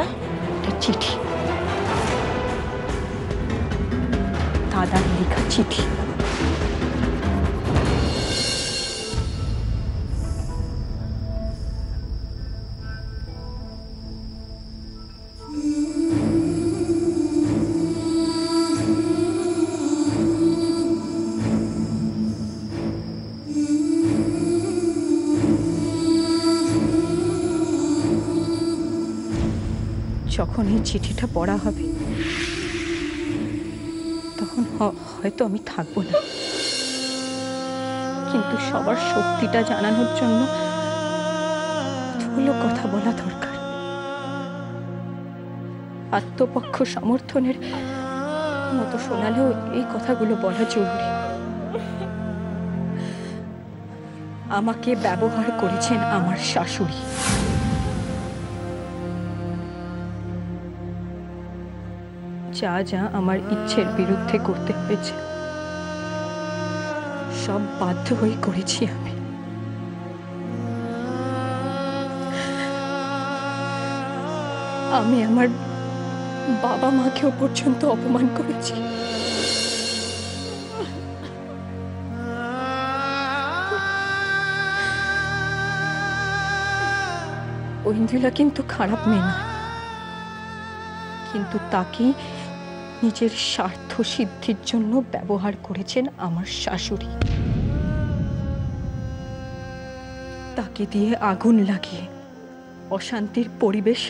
এটা চিঠি, দাদার লেখা চিঠি। যখন এই চিঠিটা পড়া হবে তখন হয়তো আমি থাকবো না, কিন্তু সবার সত্যিটা জানানোর জন্য কতগুলো কথা বলা দরকার। আত্মপক্ষ সমর্থনের মতো শোনালেও এই কথাগুলো বলা জরুরি। আমাকে ব্যবহার করেছেন আমার শাশুড়ি। যা যা আমার ইচ্ছের বিরুদ্ধে করতে হয়েছে সব বাধ্য হয়ে করেছি আমি। আমি আমার বাবা মাকেও পর্যন্ত অপমান করেছি। ঐন্দ্রিলা কিন্তু খারাপ মেয়ে না, কিন্তু তাকে নিজের স্বার্থ সিদ্ধির জন্য ব্যবহার করেছেন আমার শাশুড়ি। তাকে দিয়ে আগুন লাগিয়ে অশান্তির পরিবেশ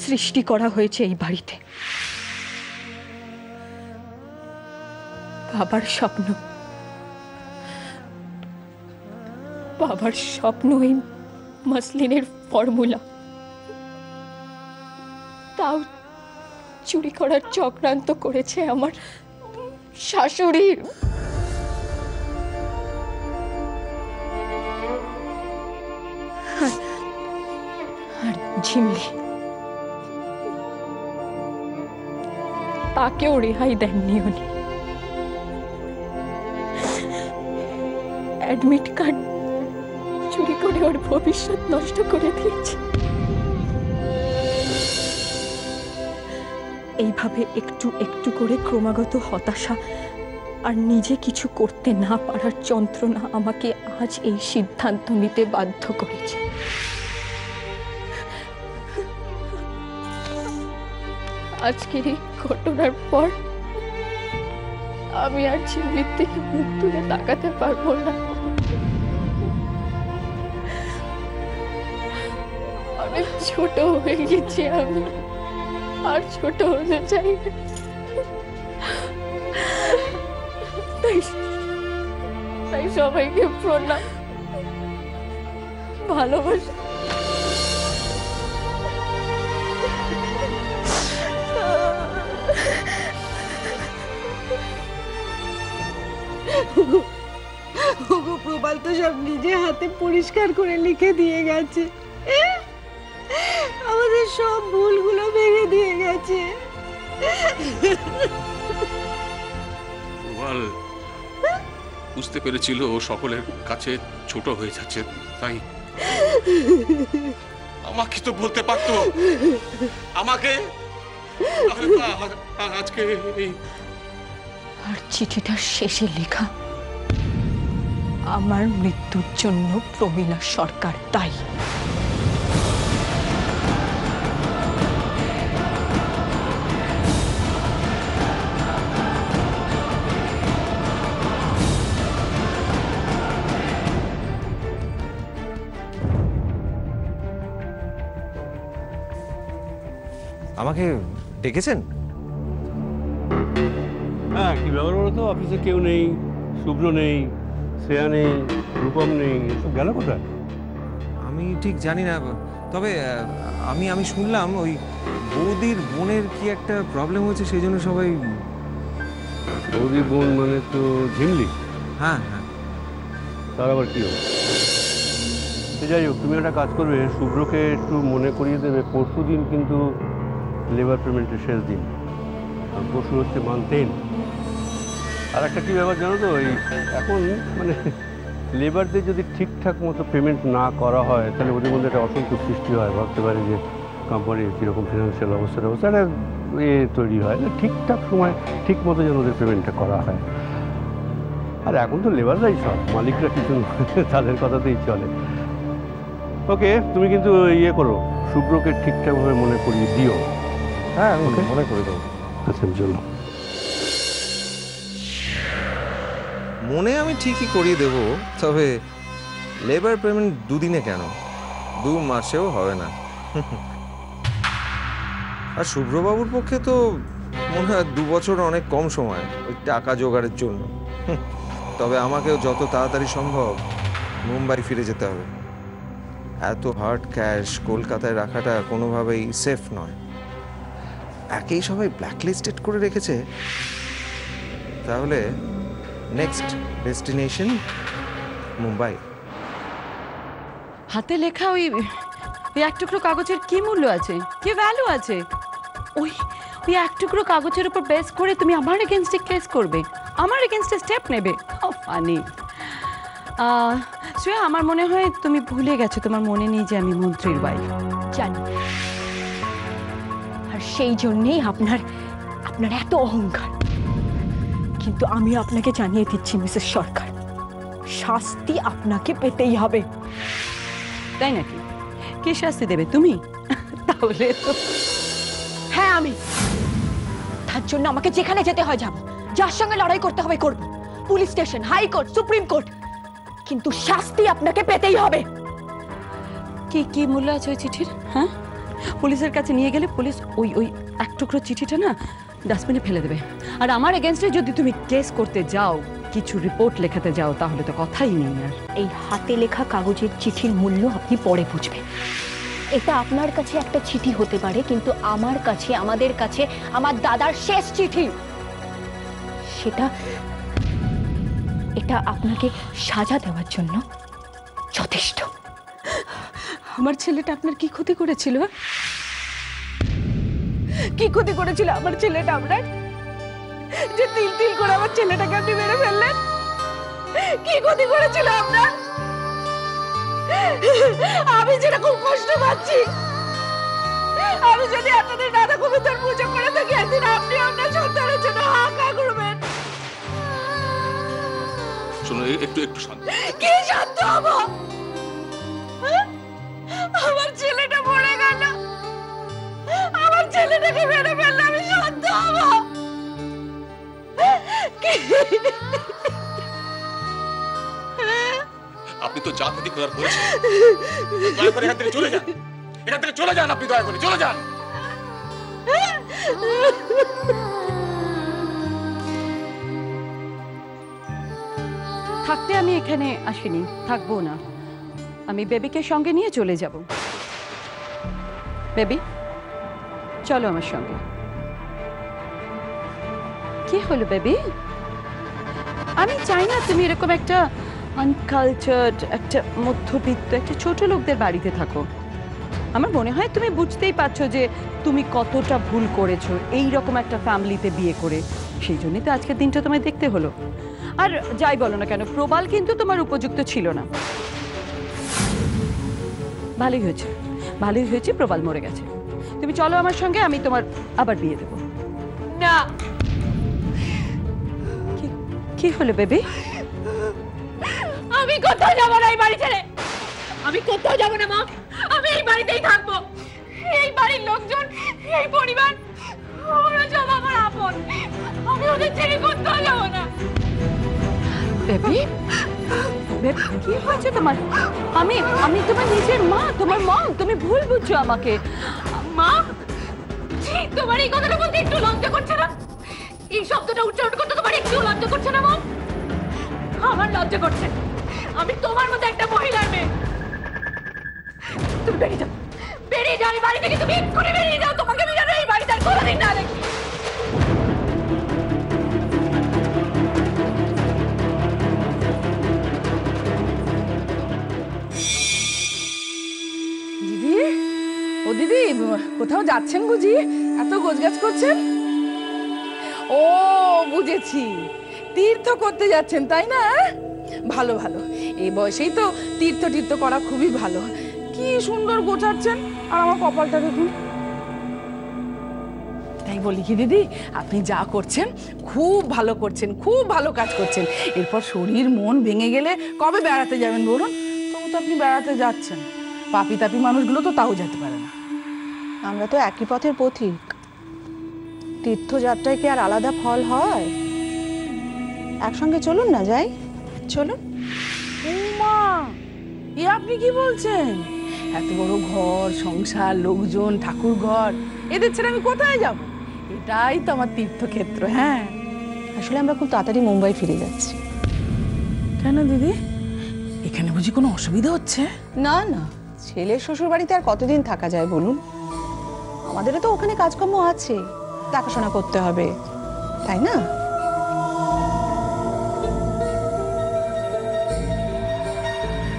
সৃষ্টি করা হয়েছে এই বাড়িতে। বাবার স্বপ্ন এই মাসলিনের ফর্মুলা, তাও চুরি করার চক্রান্ত করেছে আমার শাশুড়ি। আর ঝিমলি, তাকেও রেহাই দেননি উনি। অ্যাডমিট কার্ড চুরি করে ওর ভবিষ্যৎ নষ্ট করে দিয়েছে। এইভাবে একটু একটু করে ক্রমাগত হতাশা আর নিজে কিছু করতে না পারার যন্ত্রণা আমাকে আজ এই সিদ্ধান্ত নিতে বাধ্য করেছে। আজকের এই ঘটনার পর আমি আর ঝিমলির দিকে মুখ তুলে তাকাতে পারবো না। অনেক ছোট হয়ে গেছি আমি, আর ছোট হতে চাই না। তাই সবাইকে প্রণাম, ভালোবাসা। প্রবাল তো সব নিজে হাতে পরিষ্কার করে লিখে দিয়ে গেছে, আমাদের সব ভুলগুলো ভেঙে দিয়ে গেছে। প্রবাল বুঝতে পেরেছিল ও সকলের কাছে ছোট হয়ে যাচ্ছে, তাই আমাকে তো বলতে পারতো। আমাকে আজকে আর চিঠিটার শেষে লেখা, আমার মৃত্যুর জন্য প্রমীলা সরকার দায়ী। আমাকে ডেকেছেন? হ্যাঁ, কি ব্যাপার বলো তো? অফিসে কেউ নেই, শুভ্র নেই, শ্রেয়া নেই, রূপম নেই, এসব গেল কোথায়? আমি ঠিক জানি না, তবে আমি শুনলাম ওই বৌদির বোনের কি একটা প্রবলেম হয়েছে, সেই জন্য সবাই। বৌদির বোন মানে তো ঝিমলি? হ্যাঁ হ্যাঁ। তার আবার কি হবে? যাই হোক, তুমি একটা কাজ করবে, শুভ্রকে একটু মনে করিয়ে দেবে পরশু দিন কিন্তু লেবার পেমেন্টের শেষ দিন, আর পরশু হচ্ছে মান্থ এন্ড। আর একটা কী ব্যাপার জানো তো, এই এখন মানে লেবারদের যদি ঠিকঠাক মতো পেমেন্ট না করা হয় তাহলে ওদের মধ্যে একটা অসন্তোষ সৃষ্টি হয়। ভাবতে পারি যে কোম্পানির কীরকম ফিনান্সিয়াল অবস্থা একটা তৈরি হয়, ঠিকঠাক সময় ঠিক মতো যেন ওদের পেমেন্টটা করা হয়। আর এখন তো লেবাররাই সব, মালিকরা কিছু তাদের কথাতেই চলে। ওকে, তুমি কিন্তু করো, শুভ্রকে ঠিকঠাকভাবে মনে করিয়ে দিও। হ্যাঁ, আমি মনে করে দেবো। আচ্ছা, চলো। মনে আমি ঠিকই করিয়ে দেবো, তবে লেবার পেমেন্ট 2 দিনে কেন, 2 মাসেও হবে না। আর শুভ্রবাবুর পক্ষে তো মনে হয় 2 বছর অনেক কম সময় ওই টাকা জোগাড়ের জন্য। তবে আমাকেও যত তাড়াতাড়ি সম্ভব মুম্বাই ফিরে যেতে হবে। এত হার্ড ক্যাশ কলকাতায় রাখাটা কোনোভাবেই সেফ নয়। একেই সবাই ব্ল্যাকলিস্টেড করে রেখেছে, তাহলে নেক্সট ডেস্টিনেশন মুম্বাই। হাতে লেখা ওই এক টুকরো কাগজের কি মূল্য আছে, কি ভ্যালু আছে? ওই এক টুকরো কাগজের উপর বেস করে তুমি আমার এগেনস্টে কেস করবে, আমার এগেনস্টে স্টেপ নেবে? ফানি। শ্রেয়া, আমার মনে হয় তুমি ভুলে গেছো, তোমার মনে নেই যে আমি মন্ত্রীর ওয়াইফ। জানি, আর সেই জন্যেই আপনার এত অহংকার। কিন্তু আমি আপনাকে জানিয়ে দিচ্ছি মিসেস সরকার, শাস্তি আপনাকে পেতেই হবে। তাই নাকি? কি শাস্তি দেবে তুমি? তাহলে তো হ্যাঁ, আমি। তার জন্য আমাকে যেখানে যেতে হয় যাব, যার সঙ্গে লড়াই করতে হবে করব, police station, high court, supreme court, কিন্তু শাস্তি আপনাকে পেতেই হবে। কি কি মূল্য আছে ওই চিঠির? হ্যাঁ, পুলিশের কাছে নিয়ে গেলে পুলিশ ওই এক টুকরো চিঠিটা না ডাস্টবিনে ফেলে দেবে। আর আমার এগেনস্টে যদি তুমি কেস করতে যাও, কিছু রিপোর্ট লেখাতে যাও, তাহলে তো কথাই নেই। আর এই হাতে লেখা কাগজের চিঠির মূল্য আপনি পরে বুঝবেন। এটা আপনার কাছে একটা চিঠি হতে পারে, কিন্তু আমার কাছে, আমাদের কাছে আমার দাদার শেষ চিঠি। এটা আপনাকে সাজা দেওয়ার জন্য যথেষ্ট। আমার ছেলেটা আপনার কি ক্ষতি করেছিল? কি ক্ষতি করেছিল আমার ছেলেটা আপনার, যে তিল তিল করে আমার ছেলেটাকে আপনি মেরে ফেললেন? কি ক্ষতি করেছিল আপনার? আমি যেরকম কষ্ট পাচ্ছি, আমি যদি আপনাদের দাদা গোবিন্দর পুজো করে থাকি, একদিন আপনি আপনার সন্তানের জন্য হাঁকা করবেন। শোনো, একটু শান্ত। কি শান্ত হবো? আমার ছেলেটা মরে গেল, আমার ছেলেটাকে মেরে ফেললে আমি শান্ত হবো? আপনি তো যা ক্ষতি করার করেছেন, দয়া করে এখান থেকে চলে যান। এখান থেকে চলে যান, আপনি দয়া করে চলে যান। থাকতে আমি এখানে আসিনি, থাকবো না। আমি বেবিকে সঙ্গে নিয়ে চলে যাব। বেবি, চলো আমার সঙ্গে। কি হলো বেবি? আমি চাই না তুমি এরকম একটা আনকালচার্ড, একটা মধ্যবিত্ত, একটা ছোট লোকদের বাড়িতে থাকো। আমার মনে হয় তুমি বুঝতেই পারছো যে তুমি কতটা ভুল করেছো এই রকম একটা ফ্যামিলিতে বিয়ে করে। সেই জন্যই তো আজকের দিনটা তোমায় দেখতে হলো। আর যাই বলো না কেন, প্রবাল কিন্তু তোমার উপযুক্ত ছিল না। ভালোই হয়েছে প্রবাল মরে গেছে। তুমি চলো আমার সঙ্গে, আমি তোমার আবার বিয়ে দেবো। না। কি হলো বেবি? আমি কোথাও যাবো না এই বাড়ি ছেড়ে, আমি কোথাও যাবো না মা। আমি এই বাড়িতেই থাকবো। এই বাড়ির লোকজন, এই পরিবার, ওরা সব আমার আপন। আমি ওদের ছেড়ে কোথাও যাবো না। বেবি, কি হয়েছে তোমার? আমি তোমার নিজের মা, তোমার মম। তুমি ভুল বুঝছো আমাকে। মা, তোমার এই কথাটা বলতে একটু লজ্জা করছে না? এই শব্দটা উচ্চারণ করতে তোমার একটু লজ্জা করছে না মা? আমার লজ্জা করছে। আমি তোমার মতো একটা মহিলার মেয়ে। তুমি বেরিয়ে যাও, বেরিয়ে যাও এই বাড়ি থেকে। তুমি এক্ষুনি বেরিয়ে যাও। তোমাকে আমি জানো এই বাড়িতে আর কোনোদিন না দেখি। দিদি, ও দিদি, কোথাও যাচ্ছেন বুঝি? এত গোছগাছ করছেন? ও বুঝেছি, তীর্থ করতে যাচ্ছেন তাই না? ভালো ভালো, এই বয়সেই তো তীর্থ করা খুবই ভালো। কি সুন্দর গোছাচ্ছেন। আর আমার কপালটা দেখুন, আমি বলি কি দিদি, আপনি যা করছেন খুব ভালো করছেন, খুব ভালো কাজ করছেন। এরপর শরীর মন ভেঙে গেলে কবে বেড়াতে যাবেন বলুন? তবু তো আপনি বেড়াতে যাচ্ছেন, পাপি তাপি মানুষগুলো তো তাও যেতে পারে না। আমরা তো একই পথের পথিক, তীর্থযাত্রায় কি আর আলাদা ফল হয়? একসঙ্গে চলুন না, যাই চলুন। মা, এ আপনি কি বলছেন? এত বড় ঘর সংসার, লোকজন, ঠাকুর ঘর, এদের ছেড়ে আমি কোথায় যাব? এটাই তো আমার তীর্থক্ষেত্র। হ্যাঁ, আসলে আমরা খুব তাড়াতাড়ি মুম্বাই ফিরে যাচ্ছি। কেন দিদি, এখানে বুঝি কোনো অসুবিধা হচ্ছে? না না, ছেলের শ্বশুর বাড়িতে আর কতদিন থাকা যায় বলুন? আমাদেরও তো ওখানে কাজকর্ম আছে, দেখাশোনা করতে হবে, তাই না?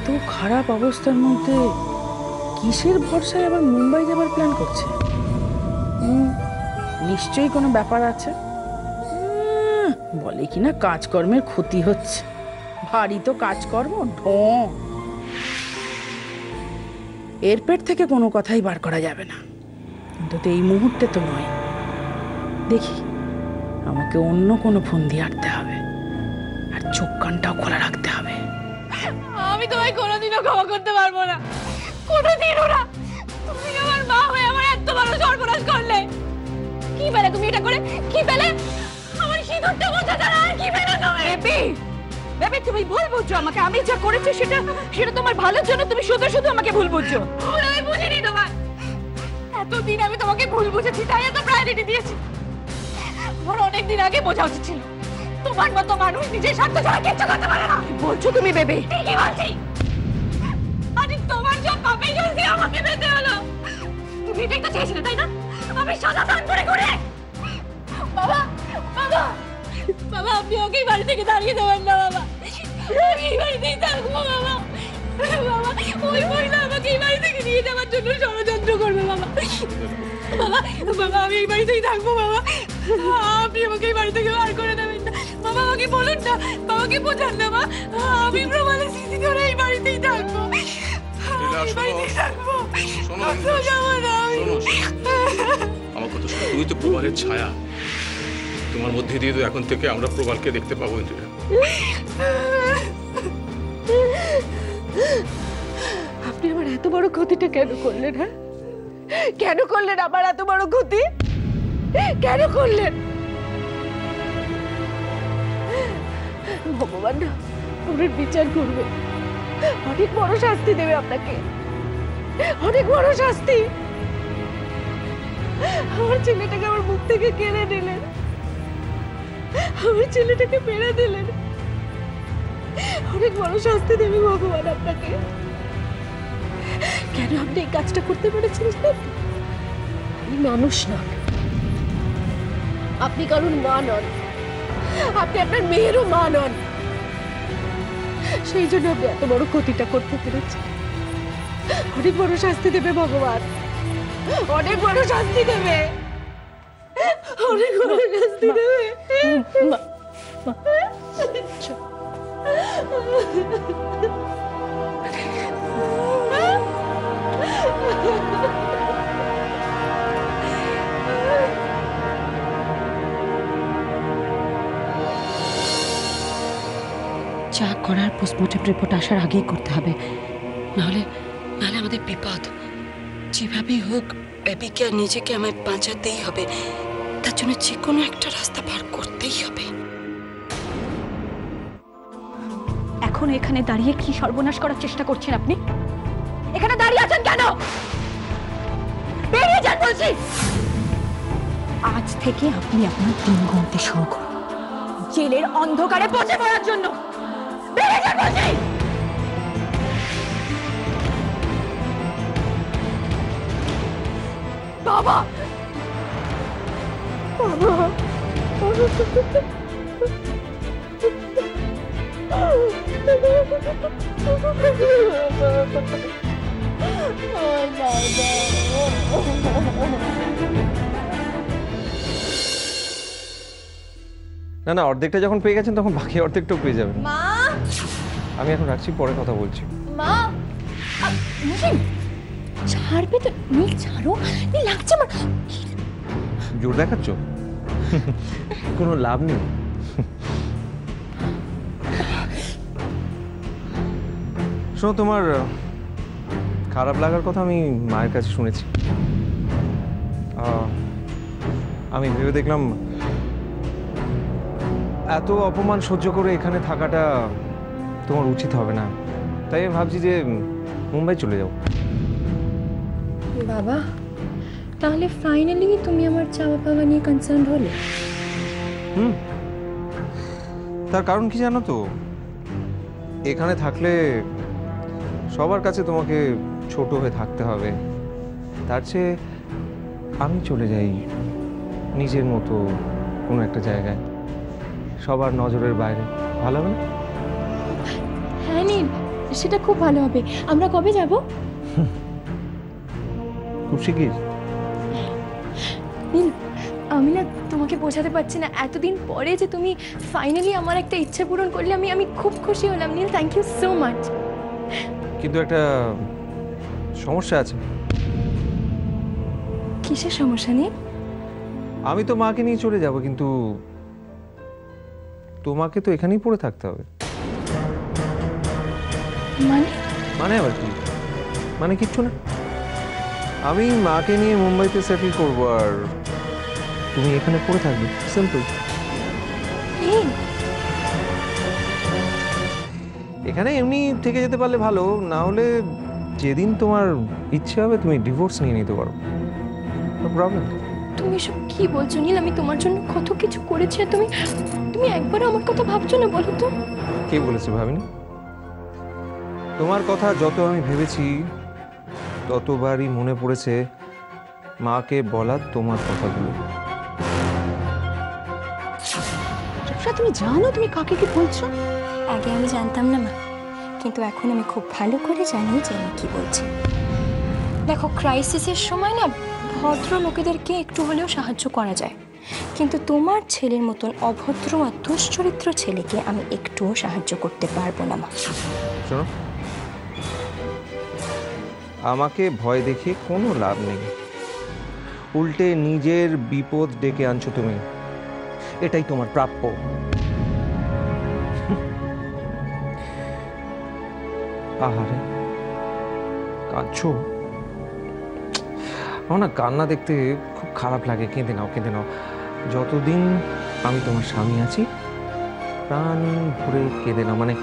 তো খারাপ অবস্থার মধ্যে কিসের ভরসায় আবার মুম্বাই যাবার প্ল্যান করছে? নিশ্চয়ই কোনো ব্যাপার আছে। বলে কিনা কাজকর্মের ক্ষতি হচ্ছে, ভারী তো কাজকর্ম, ঢং। এর পেট থেকে কোনো কথাই বার করা যাবে না, অন্তত এই মুহূর্তে তো নয়। দেখি, আমাকে অন্য কোনো ফোন দিয়ে আটতে হবে, আর চোখ কানটাও খোলা রাখতে হবে। আমি তোমায় কোনোদিনও ক্ষমা করতে পারবো না, কোনোদিনও না। তুমি আমার মা হয়ে আমার এত বড় সর্বনাশ করলে। কি পেলে তুমি এটা করে? কি পেলে? আমার সিঁদুরটা বোঝা ছাড়া আর কি পেলে তুমি? বেবি, তুমি ভুল বুঝছো আমাকে। আমি যা করেছি সেটা তোমার ভালোর জন্য, তুমি শুধু শুধু আমাকে ভুল বুঝছো। ভুল আমি বুঝিনি তোমার। এতদিন আমি তোমাকে ভুল বুঝেছি, তাই এত প্রায়োরিটি দিয়েছি। আমার অনেকদিন আগে বোঝা উচিত ছিল, তোমার মতো মানুষ নিজের স্বার্থ ছাড়া কিচ্ছু করতে পারে না। বলছো তুমি বেবি? ঠিকই বলছি। আরে তোমার সব পাপের শাস্তি আমাকে পেতে হলো। তুমি এটাই তো চেয়েছিলে, তাই না? আমি সাদা দান করে ঘুরে। বাবা, বাবা, বাবা, আপনি ওকে বাড়ি থেকে দাঁড়িয়ে দেবেন না বাবা। আমি এই বাড়িতেই থাকবো বাবা। বাবা, ওই মহিলা আমাকে এই বাড়ি থেকে নিয়ে যাওয়ার জন্য ষড়যন্ত্র করবে বাবা। বাবা, বাবা, আমি এই বাড়িতেই থাকবো বাবা। আপনি আমাকে এই বাড়ি থেকে বার করে দেবেন না বাবা। আমাকে বলুন না, বাবাকে বোঝান না মা। আমি প্রমাণের স্মৃতি ধরে এই বাড়িতেই থাকবো, এই বাড়িতেই থাকবো। কোথাও যাবো না আমি। আমার কথা শোনো, তুমি তো প্রবালের ছায়া, তোমার মধ্যে দিয়ে তো এখন থেকে আমরা প্রবালকে দেখতে পাবো। ইন্দ্রিয়া, আপনি আমার এত বড় ক্ষতিটা কেন করলেন? হ্যাঁ, কেন করলেন আমার এত বড় ক্ষতি? কেন করলেন? ভগবান না ওর বিচার করবে, অনেক বড় শাস্তি দেবে আপনাকে, অনেক বড় শাস্তি। আমার ছেলেটাকে আমার মুখ থেকে কেড়ে নিলেন, আমার ছেলেটাকে মেরে দিলেন, অনেক বড় শাস্তি দেবে ভগবান আপনাকে। কেন আপনি এই কাজটা করতে পেরেছিলেন? আপনি মানুষ নন, আপনি কারণ মা নন, আপনি আপনার মেয়েরও মা নন। সেই জন্য আপনি এত বড় ক্ষতিটা করতে পেরেছেন। অনেক বড় শাস্তি দেবে ভগবান, অনেক বড় শাস্তি দেবে, অনেক বড় শাস্তি দেবে। যা করার পোস্টমর্টম রিপোর্ট আসার আগেই করতে হবে, নাহলে আমাদের বিপদ। যেভাবেই হোক বেবিকে আর নিজেকে আমায় বাঁচাতেই হবে, তার জন্য যে কোনো একটা রাস্তা পার করতেই হবে। এখন এখানে দাঁড়িয়ে কি সর্বনাশ করার চেষ্টা করছেন আপনি? এখানে দাঁড়িয়ে আছেন কেন? বেরিয়ে যান বলছি। আজ থেকে আপনি আপনার দিন গুনতে শুরু করুন, জেলের অন্ধকারে পচে পড়ার জন্য। বেরিয়ে যান বলছি। বাবা, বাবা, না না, অর্ধেকটা যখন পেয়ে গেছেন তখন বাকি অর্ধেকটাও পেয়ে যাবেন। মা, আমি এখন রাখছি, পরে কথা বলছি। মা, ছাড়বে তো? নীল ছাড়ো, নীল লাগছে আমার। জোর দেখাচ্ছ? কোনো লাভ নেই। শোনো, তোমার খারাপ লাগার কথা আমি মায়ের কাছে শুনেছি। আমি ভেবে দেখলাম এত অপমান সহ্য করে এখানে থাকাটা তোমার উচিত হবে না, তাই আমি ভাবছি যে মুম্বাই চলে যাও। বাবা, তাহলে ফাইনালি তুমি আমার চাওয়া পাওয়া নিয়ে কনসার্ন হলে? তার কারণ কি জানো তো, এখানে থাকলে সবার কাছে তোমাকে ছোট হয়ে থাকতে হবে, তার চেয়ে আমি চলে যাই নিজের মতো কোনো একটা জায়গায়, সবার নজরের বাইরে। ভালো হবে না? হ্যাঁ নীল, সেটা খুব ভালো হবে। আমরা কবে যাব? খুব শিগগির। নীল, আমি না তোমাকে বোঝাতে পারছি না, এতদিন পরে যে তুমি ফাইনালি আমার একটা ইচ্ছে পূরণ করলে আমি খুব খুশি হলাম। নীল, থ্যাংক ইউ সো মাচ। কিন্তু একটা সমস্যা আছে। কিসের সমস্যা নীল? আমি তো মাকে নিয়ে চলে যাব, কিন্তু তোমাকে তো এখানেই পড়ে থাকতে হবে। মানে আবার কি? মানে কিচ্ছু না, আমি মাকে নিয়ে মুম্বাইতে সেটেল করবো আর তুমি এখানে পড়ে থাকবে, সিম্পল। এখানে এমনি থেকে যেতে পারলে ভালো, না হলে যেদিন তোমার ইচ্ছে হবে তুমি ডিভোর্স নিয়ে নিতে পারো, নো প্রবলেম। তুমি এসব কি বলছো নীল? আমি তোমার জন্য কত কিছু করেছি, আর তুমি একবারও আমার কথা ভাবছো না, বলো তো? কে বলেছে ভাবিনি? তোমার কথা যত আমি ভেবেছি ততবারই মনে পড়েছে মাকে বলা তোমার কথাগুলো। তুমি জানো তুমি কাকে কি বলছো? আগে আমি জানতাম না মা, কিন্তু এখন আমি খুব ভালো করে জানি যে আমি কি বলছি। দেখো, ক্রাইসিসের সময় না ভদ্র লোকেদেরকে একটু হলেও সাহায্য করা যায়, কিন্তু তোমার ছেলের মতন অভদ্র আর দুশ্চরিত্র ছেলেকে আমি একটুও সাহায্য করতে পারবো না মা। শোনো, আমাকে ভয় দেখে কোনো লাভ নেই, উল্টে নিজের বিপদ ডেকে আনছো তুমি, এটাই তোমার প্রাপ্য। আহারে, কাঁদছো? আমার না কান্না দেখতে খুব খারাপ লাগে। কেঁদে নাও, কেঁদে নাও। যতদিন আমি তোমার স্বামী আছি প্রাণ ভরে কেঁদে নাও, মানে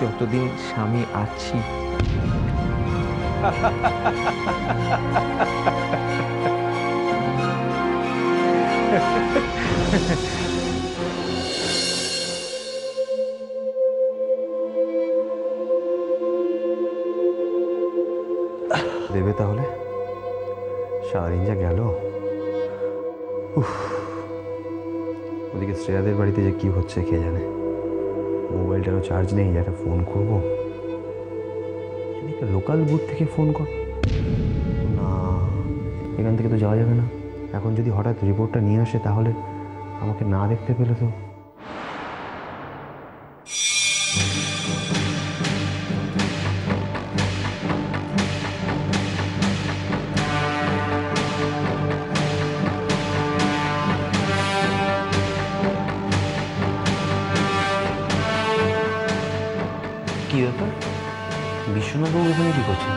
যতদিন স্বামী আছি। দেবে তাহলে? সারাদিন যা গেল। ওদিকে শ্রেয়াদের বাড়িতে যে কি হচ্ছে কে জানে, মোবাইলটারও চার্জ নেই, একটা ফোন করবো। এদিকে লোকাল বুথ থেকে ফোন কর না, এখান থেকে তো যাওয়া যাবে না। এখন যদি হঠাৎ রিপোর্টটা নিয়ে আসে তাহলে আমাকে না দেখতে পেলে তো। কি ব্যাপার, বিশ্বনাথবাবু এখানে কি করছেন?